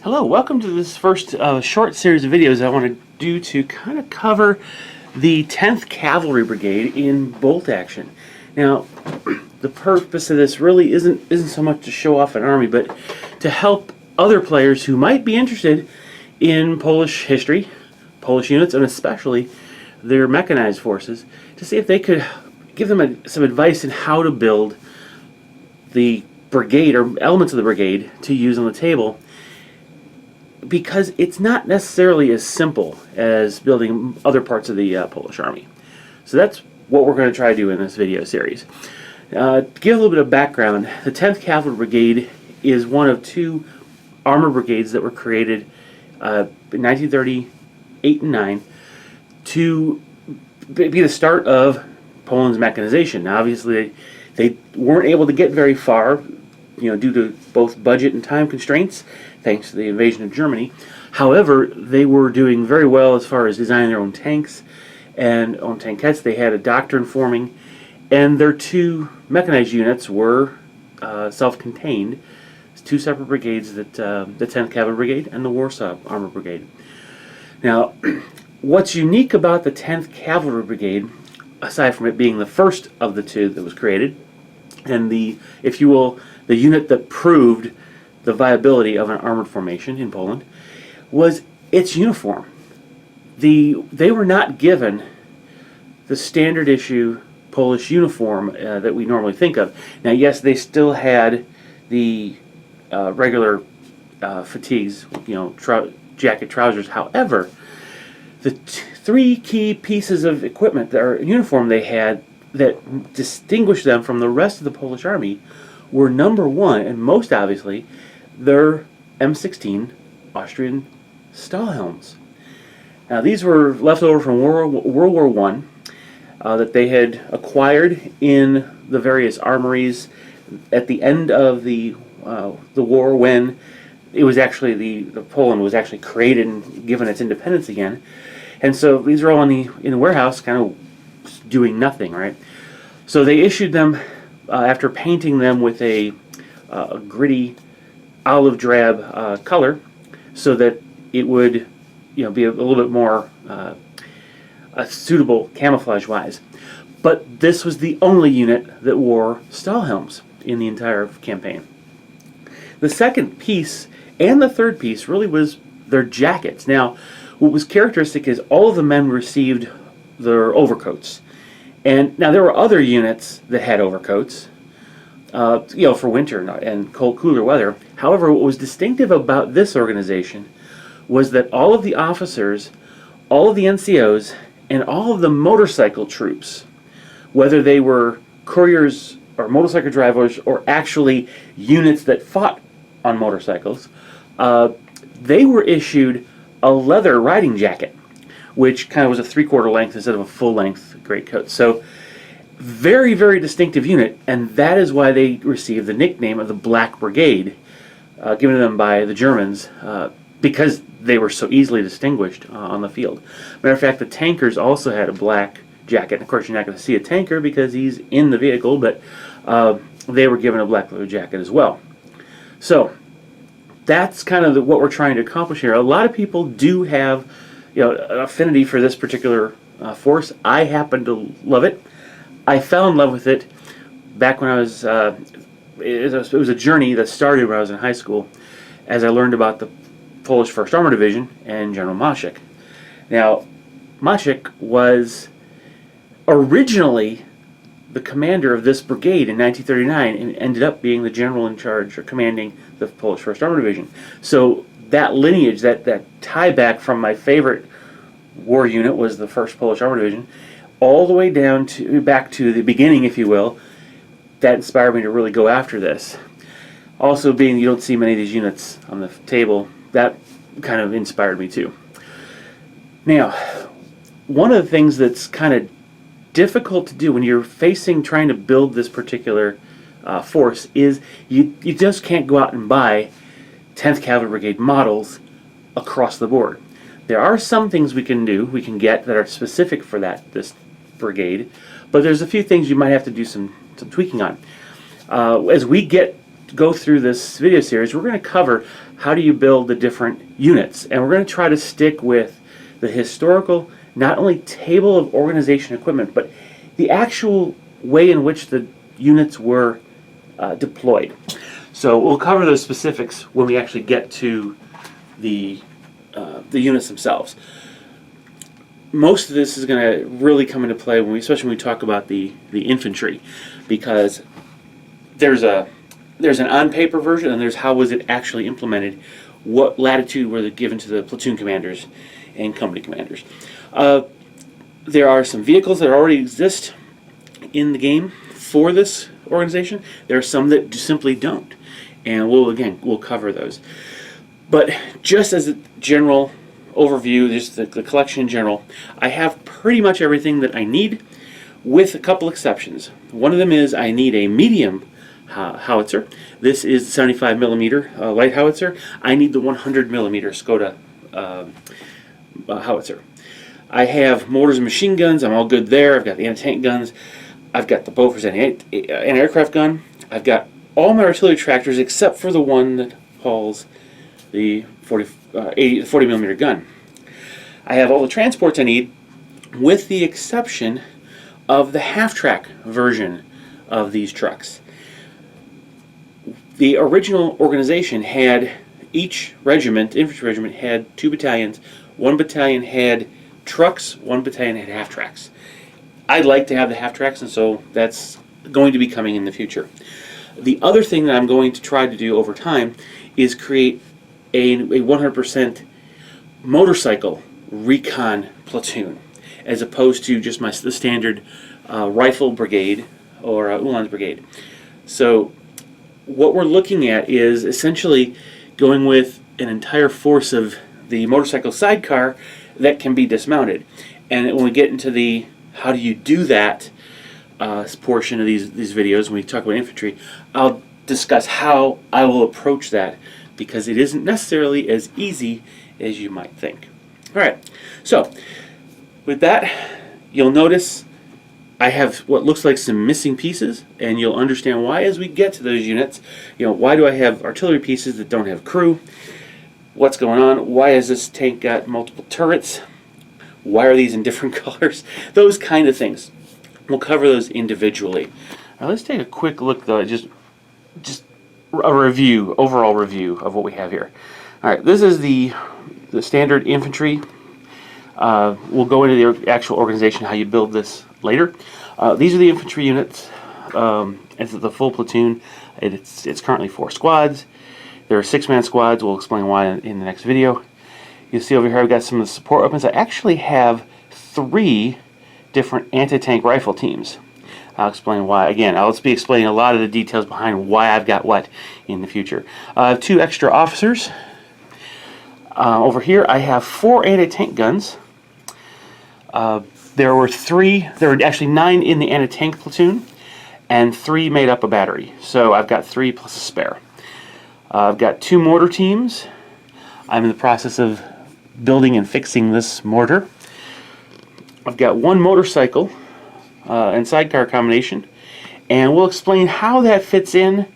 Hello, welcome to this first short series of videos I want to do to kind of cover the 10th Cavalry Brigade in bolt action. Now, the purpose of this really isn't so much to show off an army, but to help other players who might be interested in Polish history, Polish units, and especially their mechanized forces, to see if they could give them some advice on how to build the brigade or elements of the brigade to use on the table, because it's not necessarily as simple as building other parts of the Polish army. So that's what we're going to try to do in this video series. To give a little bit of background, the 10th Cavalry Brigade is one of two armor brigades that were created in 1938 and 9 to be the start of Poland's mechanization. Now, obviously, they weren't able to get very far, due to both budget and time constraints, thanks to the invasion of Germany. However, they were doing very well as far as designing their own tanks and own tankettes. They had a doctrine forming, and their two mechanized units were self-contained. It's two separate brigades, that the 10th Cavalry Brigade and the Warsaw Armor Brigade. Now, what's unique about the 10th Cavalry Brigade, aside from it being the first of the two that was created, and the, if you will, the unit that proved the viability of an armored formation in Poland, was its uniform. They were not given the standard issue Polish uniform that we normally think of. Now, yes, they still had the regular fatigues, jacket, trousers. However, the three key pieces of equipment or uniform they had that distinguished them from the rest of the Polish army were, number one, and most obviously, their M16 Austrian Helms. Now, these were left over from World War I that they had acquired in the various armories at the end of the war, when it was actually the Poland was actually created and given its independence again. And so these are all in the warehouse, kind of doing nothing, right? So they issued them after painting them with a gritty olive drab color, so that it would, be a little bit more suitable camouflage-wise. But this was the only unit that wore Stahlhelms in the entire campaign. The second piece and the third piece really was their jackets. Now, what was characteristic is all of the men received their overcoats. And now there were other units that had overcoats, for winter and cold, cooler weather. However, what was distinctive about this organization was that all of the officers, all of the NCOs, and all of the motorcycle troops, whether they were couriers or motorcycle drivers or actually units that fought on motorcycles, they were issued a leather riding jacket, which kind of was a three-quarter length instead of a full-length greatcoat. So, very, very distinctive unit, and that is why they received the nickname of the Black Brigade, given to them by the Germans, because they were so easily distinguished on the field. Matter of fact, the tankers also had a black jacket. Of course, you're not going to see a tanker because he's in the vehicle, but they were given a black leather jacket as well. So, that's kind of what we're trying to accomplish here. A lot of people do have an affinity for this particular force. I happen to love it. I fell in love with it back when I was, it was a journey that started when I was in high school, as I learned about the Polish 1st Armor Division and General Maciek. Now, Maciek was originally the commander of this brigade in 1939 and ended up being the general in charge or commanding the Polish 1st Armor Division. So that lineage, that tie back from my favorite war unit was the 1st Polish Armor Division, all the way down to back to the beginning, if you will, that inspired me to really go after this. Also, being you don't see many of these units on the table, that kind of inspired me too. Now, one of the things that's kind of difficult to do when you're trying to build this particular force is you just can't go out and buy 10th Cavalry Brigade models across the board. There are some things we can get that are specific for this brigade, but there's a few things you might have to do some tweaking on. As we get go through this video series, we're going to cover how do you build the different units, and we're going to try to stick with the historical, not only table of organization equipment, but the actual way in which the units were deployed. So we'll cover those specifics when we actually get to the units themselves. Most of this is going to really come into play especially when we talk about the infantry, because there's an on-paper version and there's how was it actually implemented, what latitude were they given to the platoon commanders and company commanders. There are some vehicles that already exist in the game for this organization. There are some that simply don't, and we'll cover those. But just as a general overview, just the collection in general, I have pretty much everything that I need, with a couple exceptions. One of them is I need a medium howitzer. This is 75 millimeter light howitzer. I need the 100 millimeter Skoda howitzer. I have mortars and machine guns. I'm all good there. I've got the anti-tank guns. I've got the Bofors anti-aircraft gun. I've got all my artillery tractors except for the one that hauls the 40 millimeter gun. I have all the transports I need, with the exception of the half-track version of these trucks. The original organization had, each regiment, infantry regiment, had 2 battalions. 1 battalion had trucks, 1 battalion had half-tracks. I'd like to have the half-tracks, and so that's going to be coming in the future. The other thing that I'm going to try to do over time is create a 100% motorcycle recon platoon, as opposed to just the standard rifle brigade or Uhlans brigade. So what we're looking at is essentially going with an entire force of the motorcycle sidecar that can be dismounted. And when we get into the how do you do that portion of these videos, when we talk about infantry, I'll discuss how I will approach that, because it isn't necessarily as easy as you might think. Alright, so with that, you'll notice I have what looks like some missing pieces, and you'll understand why as we get to those units. Why do I have artillery pieces that don't have crew? What's going on? Why has this tank got multiple turrets? Why are these in different colors? Those kind of things. We'll cover those individually. Now let's take a quick look, though, just a review, overall review of what we have here. All right, this is the standard infantry. We'll go into the actual organization, how you build this later. These are the infantry units. It's the full platoon. It's currently 4 squads. There are 6-man squads. We'll explain why in the next video. You see over here I've got some of the support weapons. I actually have 3 different anti-tank rifle teams. I'll explain why. Again, I'll be explaining a lot of the details behind why I've got what in the future. I have 2 extra officers. Over here I have 4 anti-tank guns. There were actually 9 in the anti-tank platoon, and 3 made up a battery. So I've got 3 plus a spare. I've got 2 mortar teams. I'm in the process of building and fixing this mortar. I've got 1 motorcycle and sidecar combination, and we'll explain how that fits in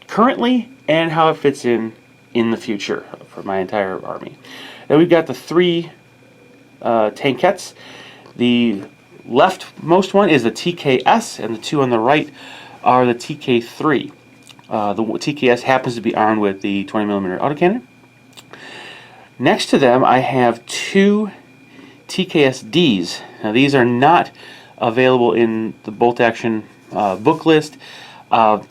currently and how it fits in the future for my entire army. Then we've got the 3 tankettes. The leftmost one is the TKS, and the 2 on the right are the TK3. The TKS happens to be armed with the 20mm autocannon. Next to them I have 2 TKSDs. Now these are not available in the bolt action book list. I'll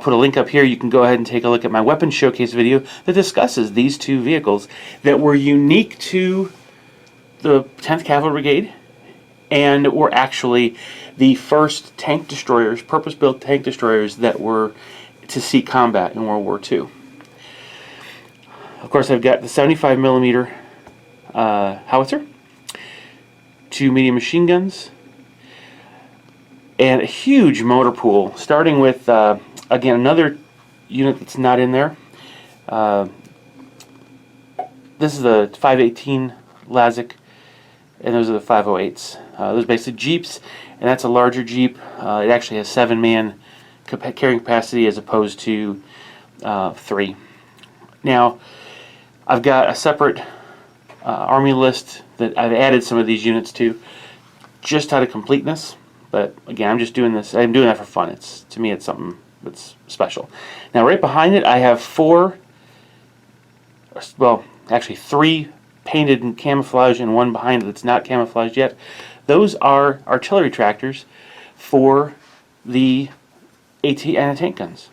put a link up here. You can go ahead and take a look at my weapons showcase video that discusses these 2 vehicles that were unique to the 10th Cavalry Brigade, and were actually the first tank destroyers, purpose-built tank destroyers that were to see combat in World War II. Of course, I've got the 75mm howitzer, 2 medium machine guns, and a huge motor pool, starting with, again, another unit that's not in there. This is the 518 Lazic, and those are the 508s. Those are basically Jeeps, and that's a larger Jeep. It actually has 7-man carrying capacity as opposed to 3. Now, I've got a separate army list that I've added some of these units to, just out of completeness. But again, I'm just doing this. I'm doing that for fun. To me, it's something that's special. Now, right behind it, I have 4. Well, actually 3 painted in camouflage, and 1 behind it that's not camouflaged yet. Those are artillery tractors for the AT anti-tank guns.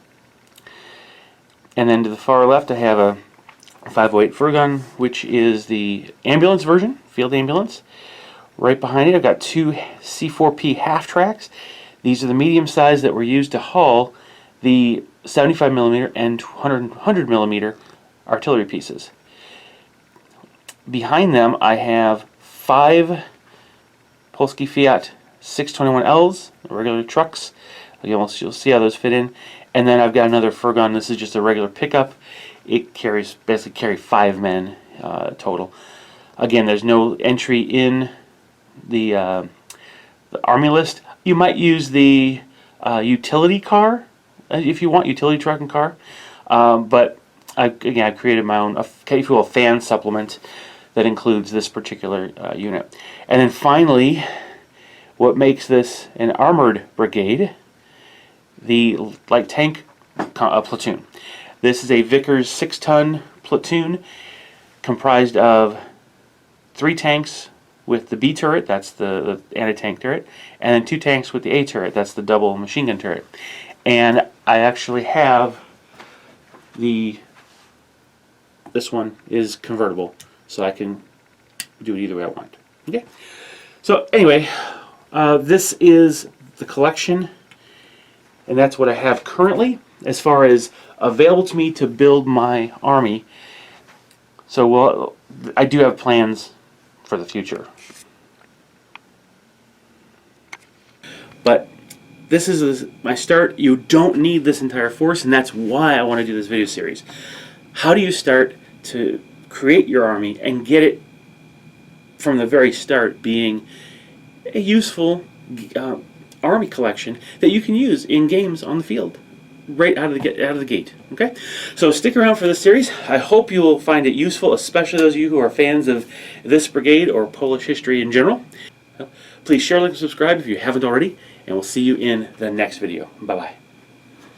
And then to the far left, I have a 508 Furgon, which is the ambulance version, field ambulance. Right behind it, I've got 2 C4P half tracks. These are the medium size that were used to haul the 75mm and 100mm artillery pieces. Behind them, I have 5 Polski Fiat 621Ls, regular trucks. You'll see how those fit in. And then I've got another Furgon. This is just a regular pickup. It basically carries 5 men total. Again, there's no entry in the army list. You might use the utility car if you want, utility truck and car. But I've created my own, if you will, fan supplement that includes this particular unit. And then finally, what makes this an armored brigade, the light tank platoon. This is a Vickers 6-ton platoon comprised of 3 tanks with the B turret, that's the anti-tank turret, and then 2 tanks with the A turret, that's the double machine gun turret. And I actually have this one is convertible, so I can do it either way I want. Okay. So anyway, this is the collection, and that's what I have currently as far as available to me to build my army. So I do have plans for the future. But this is my start. You don't need this entire force, and that's why I want to do this video series. How do you start to create your army and get it from the very start being a useful army collection that you can use in games on the field right out of the gate. Okay, so stick around for this series. I hope you will find it useful, especially those of you who are fans of this brigade or Polish history in general. Please share, like, and subscribe if you haven't already, and we'll see you in the next video. Bye bye.